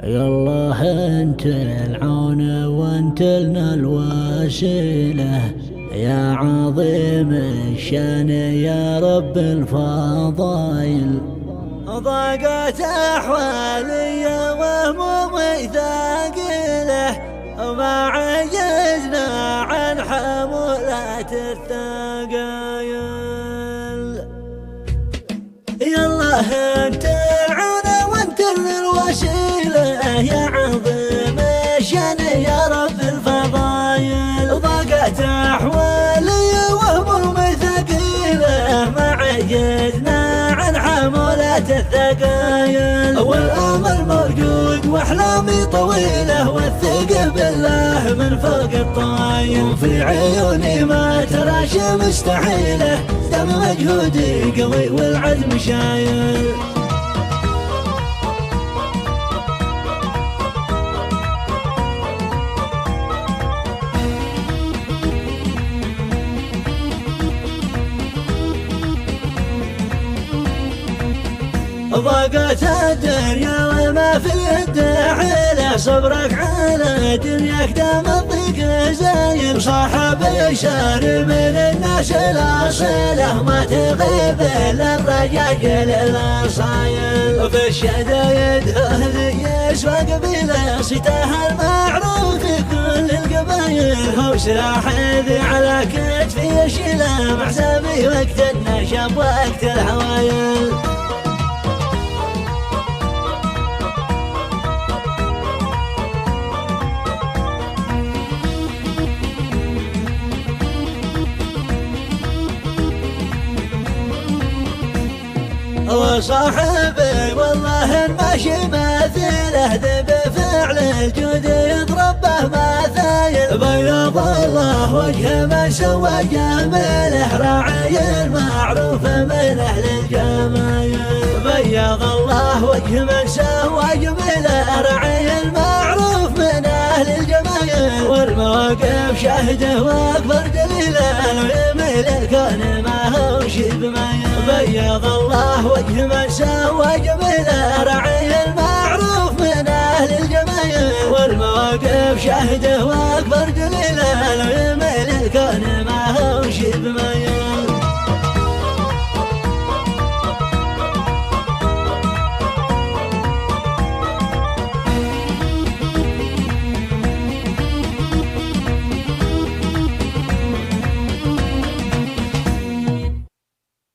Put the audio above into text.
يالله انت العون وانت لنا الوسيلة، يا عظيم الشان يا رب الفضايل. ضاقت احوالي وهمومي ثقيلة، وما عجزنا عن حمولات الثقايل. يالله انت العون وانت الوسيلة، يا عظيم الشان يا رب الفضايل. ضاقت احوالي وهمومي ثقيلة، ما عجزنا عن حمولات الثقايل. والامل موجود واحلامي طويلة، والثقة بالله من فوق الطايل. وفي عيوني ما تراش مستحيلة، دام مجهودي قوي والعزم شايل. ضاقت الدنيا وما في اليد حيلة، صبرك على دنياك دام الضيق زايل. صاحبي شار من الناس الأصيلة، ما تغيب إلا الرجاجل الأصايل. في الشدايد أهلي يسوى قبيلة، صيتها المعروف في كل القبايل. هو سلاح ذي على كتفي يشيله، مع حسابي وقت النشب وقت الحوايل. وصاحبي والله الماشي مثيله، ذي بفعل الجود يضرب به مثايل. بيض الله وجه من سوى جميله، راعي المعروف من اهل الجمايل. بيض الله وجه من سوى جميله، راعي المعروف من اهل الجمايل. والمواقف شاهده واكبر دليله، لو يميل الكون ما هو شي بمايل. بيض الله وجه من سوى جميله، راعي المعروف من اهل الجمايل. والمواقف شاهده واكبر دليله، لو يميل الكون ما